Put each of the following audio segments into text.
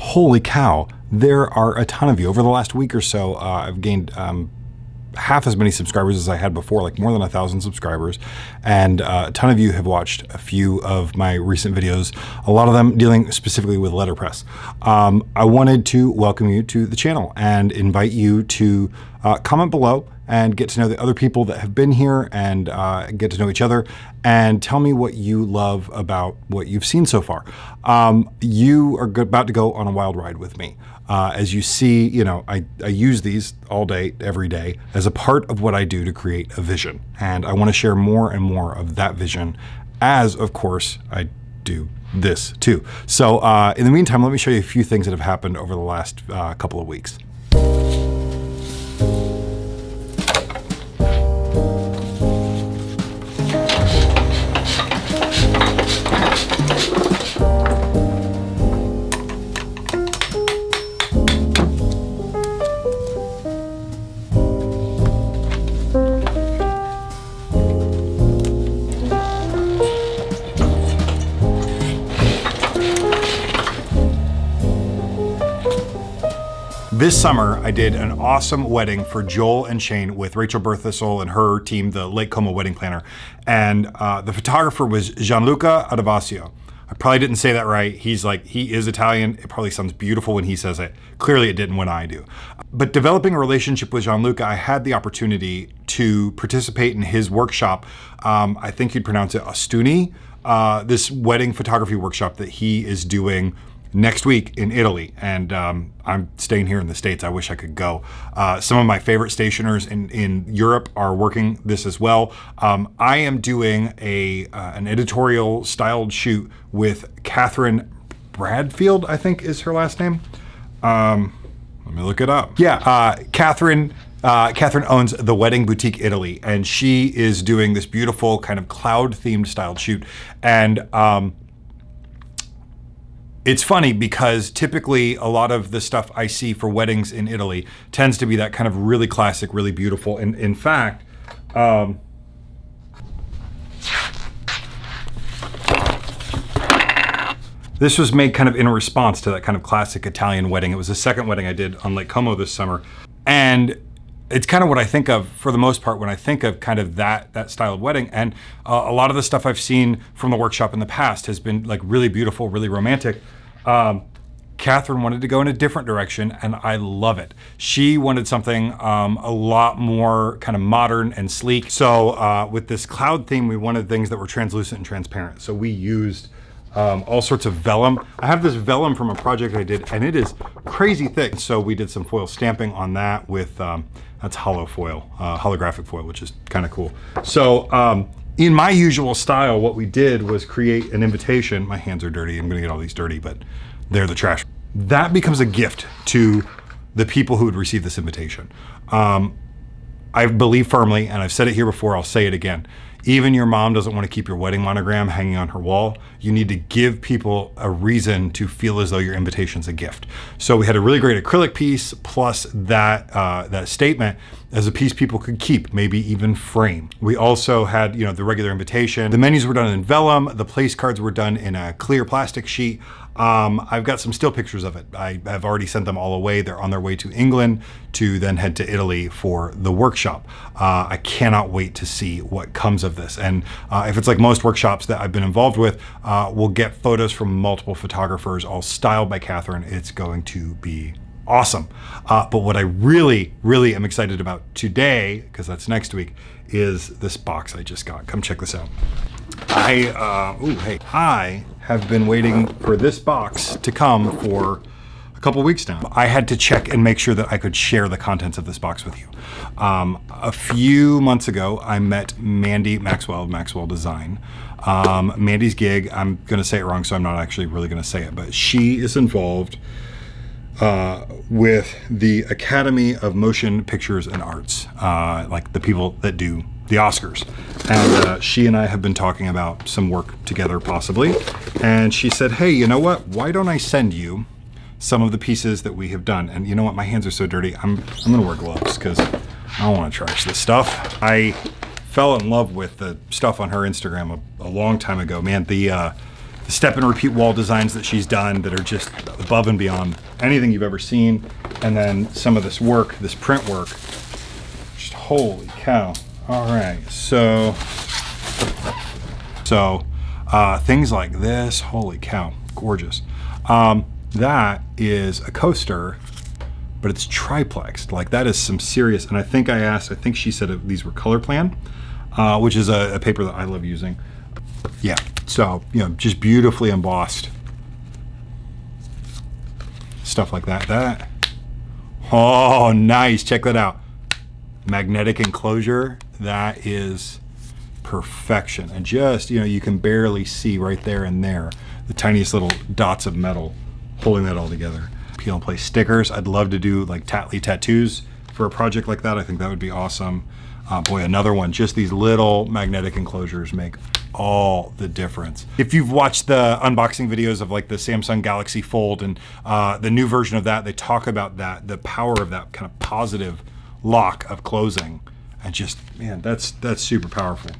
Holy cow, there are a ton of you. Over the last week or so, I've gained half as many subscribers as I had before, like more than 1,000 subscribers. And a ton of you have watched a few of my recent videos, a lot of them dealing specifically with letterpress. I wanted to welcome you to the channel and invite you to comment below and get to know the other people that have been here and get to know each other and tell me what you love about what you've seen so far. You are about to go on a wild ride with me. As you see, you know, I use these all day, every day as a part of what I do to create a vision. And I want to share more and more of that vision as, of course, I do this too. So in the meantime, let me show you a few things that have happened over the last couple of weeks. This summer, I did an awesome wedding for Joel and Shane with Rachel Berthasol and her team, the Lake Como wedding planner. And the photographer was Gianluca Adavasio. I probably didn't say that right. He is Italian. It probably sounds beautiful when he says it. Clearly it didn't when I do. But developing a relationship with Gianluca, I had the opportunity to participate in his workshop. I think you'd pronounce it Ostuni, this wedding photography workshop that he is doing next week in Italy, and I'm staying here in the States. I wish I could go. Some of my favorite stationers in Europe are working this as well. I am doing an editorial styled shoot with Catherine Bradfield, I think is her last name. Let me look it up. Yeah, Catherine owns the Wedding Boutique Italy, and she is doing this beautiful kind of cloud themed styled shoot. And it's funny because typically a lot of the stuff I see for weddings in Italy tends to be that kind of really classic, really beautiful. And in fact, this was made kind of in response to that kind of classic Italian wedding. It was the second wedding I did on Lake Como this summer. And it's kind of what I think of for the most part when I think of kind of that style of wedding. And a lot of the stuff I've seen from the workshop in the past has been like really beautiful, really romantic. Catherine wanted to go in a different direction, and I love it. She wanted something a lot more kind of modern and sleek. So with this cloud theme, we wanted things that were translucent and transparent. So we used all sorts of vellum. I have this vellum from a project I did, and it is crazy thick. So we did some foil stamping on that with, that's hollow foil, holographic foil, which is kind of cool. So in my usual style, what we did was create an invitation. My hands are dirty. I'm gonna get all these dirty, but they're the trash. That becomes a gift to the people who would receive this invitation. I believe firmly, and I've said it here before, I'll say it again. Even your mom doesn't want to keep your wedding monogram hanging on her wall. You need to give people a reason to feel as though your invitation's a gift. So we had a really great acrylic piece plus that statement as a piece people could keep, maybe even frame. We also had, you know, the regular invitation. The menus were done in vellum. The place cards were done in a clear plastic sheet. I've got some still pictures of it. I have already sent them all away. They're on their way to England to then head to Italy for the workshop. I cannot wait to see what comes of this. And if it's like most workshops that I've been involved with, we'll get photos from multiple photographers, all styled by Catherine. It's going to be awesome. But what I really, really am excited about today, because that's next week, is this box I just got. Come check this out. I have been waiting for this box to come for a couple weeks now. I had to check and make sure that I could share the contents of this box with you. A few months ago, I met Mandy Maxwell of Maxwell Design. Mandy's gig, I'm gonna say it wrong, so I'm not actually really gonna say it, but she is involved with the Academy of Motion Pictures and Arts, like the people that do the Oscars. And she and I have been talking about some work together possibly. And she said, hey, you know what? Why don't I send you some of the pieces that we have done? And you know what? My hands are so dirty. I'm gonna wear gloves because I don't want to trash this stuff. I fell in love with the stuff on her Instagram a long time ago. Man, the the step and repeat wall designs that she's done that are just above and beyond anything you've ever seen. And then some of this work, this print work, just holy cow. All right, so things like this, holy cow, gorgeous. That is a coaster, but it's triplexed. Like that is some serious, and I think she said these were color plan, which is a paper that I love using. Yeah, so, you know, just beautifully embossed. Stuff like that. Oh, nice, check that out. Magnetic enclosure, that is perfection. And just, you know, you can barely see right there and there, the tiniest little dots of metal holding that all together. Peel and place stickers. I'd love to do like Tattly tattoos for a project like that. I think that would be awesome. Boy, another one, just these little magnetic enclosures make all the difference. If you've watched the unboxing videos of like the Samsung Galaxy Fold and the new version of that, they talk about that, the power of that kind of positive lock of closing. And just, man, that's super powerful.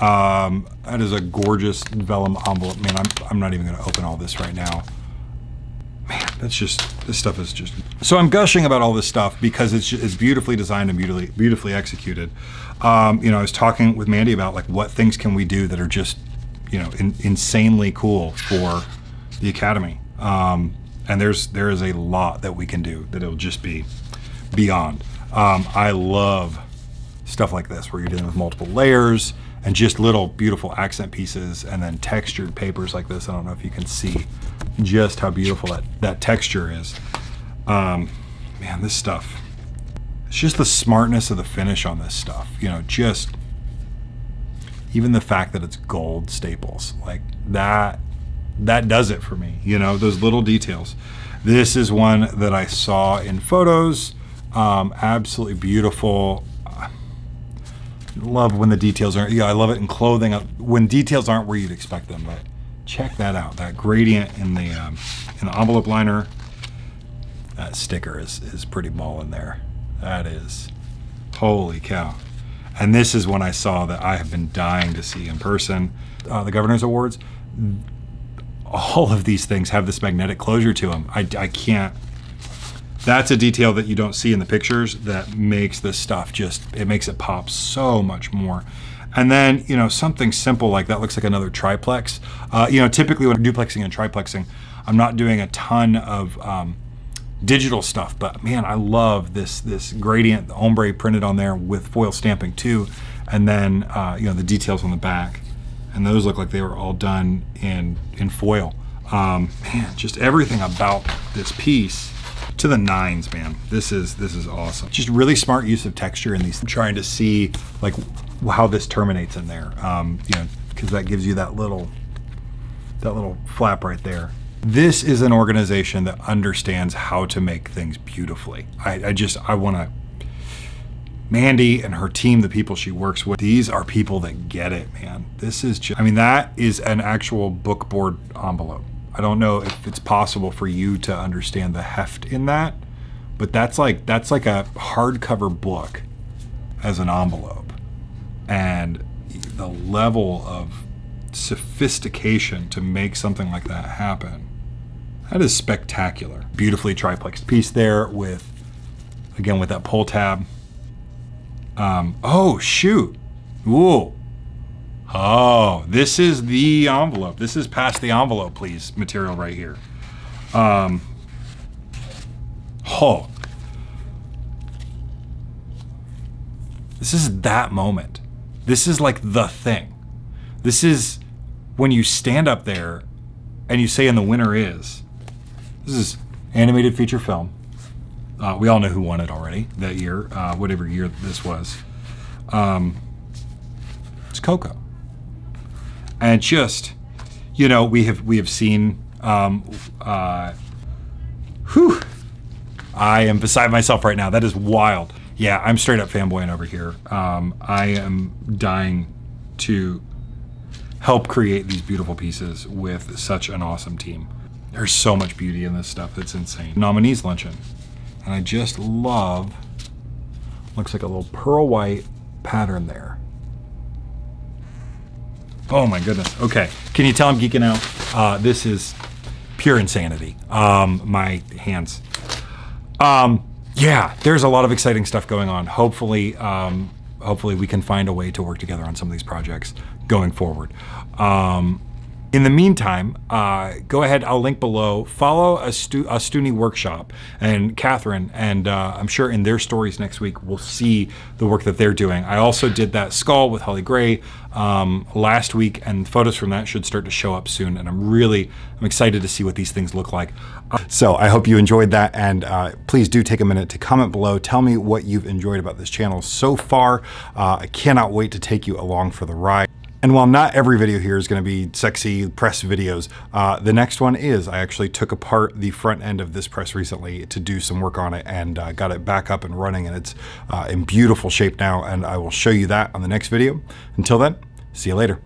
That is a gorgeous vellum envelope. Man, I'm not even gonna open all this right now. Man, that's just, this stuff is just, so I'm gushing about all this stuff because it's beautifully designed and beautifully executed. You know, I was talking with Mandy about like what things can we do that are just, you know, insanely cool for the Academy. And there is a lot that we can do that it'll just be beyond. I love stuff like this where you're dealing with multiple layers and just little beautiful accent pieces and then textured papers like this. I don't know if you can see just how beautiful that texture is. Man, this stuff, it's just the smartness of the finish on this stuff. You know, just even the fact that it's gold staples, like that does it for me. You know, those little details. This is one that I saw in photos. Absolutely beautiful. Love when the details aren't, yeah, I love it in clothing when details aren't where you'd expect them, but check that out. That gradient in the envelope liner, that sticker is pretty ballin' there. That is, holy cow. And this is one I saw that I have been dying to see in person. The Governor's Awards, all of these things have this magnetic closure to them. I can't, that's a detail that you don't see in the pictures that makes this stuff just, it makes it pop so much more. And then, you know, something simple like that looks like another triplex. You know, typically when I'm duplexing and triplexing, I'm not doing a ton of digital stuff, but man, I love this gradient, the ombre printed on there with foil stamping too. And then, you know, the details on the back. And those look like they were all done in foil. Man, just everything about this piece to the nines, man. This is awesome. Just really smart use of texture in these. I'm trying to see like how this terminates in there. You know, because that gives you that little flap right there. This is an organization that understands how to make things beautifully. I want to, Mandy and her team, the people she works with, these are people that get it, man. This is just, I mean, that is an actual bookboard envelope. I don't know if it's possible for you to understand the heft in that, but that's like a hardcover book as an envelope. And the level of sophistication to make something like that happen, that is spectacular. Beautifully triplexed piece there with, again, with that pull tab. Oh, shoot. Whoa. Oh, this is the envelope. This is past the envelope, please, material right here. Oh. This is that moment. This is like the thing. This is when you stand up there and you say, and the winner is. This is animated feature film. We all know who won it already that year, whatever year this was. It's Coco. And just, you know, we have seen, I am beside myself right now. That is wild. Yeah, I'm straight up fanboying over here. I am dying to help create these beautiful pieces with such an awesome team. There's so much beauty in this stuff. It's insane. Nominees luncheon. And I just love, looks like a little pearl white pattern there. Oh my goodness. Okay, can you tell I'm geeking out? This is pure insanity. My hands. Yeah, there's a lot of exciting stuff going on. Hopefully, hopefully we can find a way to work together on some of these projects going forward. In the meantime, go ahead, I'll link below. Follow Ostuni Workshop and Catherine, and I'm sure in their stories next week, we'll see the work that they're doing. I also did that skull with Holly Gray last week, and photos from that should start to show up soon, and I'm excited to see what these things look like. So I hope you enjoyed that, and please do take a minute to comment below. Tell me what you've enjoyed about this channel so far. I cannot wait to take you along for the ride. And while not every video here is going to be sexy press videos, the next one is, I actually took apart the front end of this press recently to do some work on it, and got it back up and running, and it's in beautiful shape now, and I will show you that on the next video. Until then, see you later.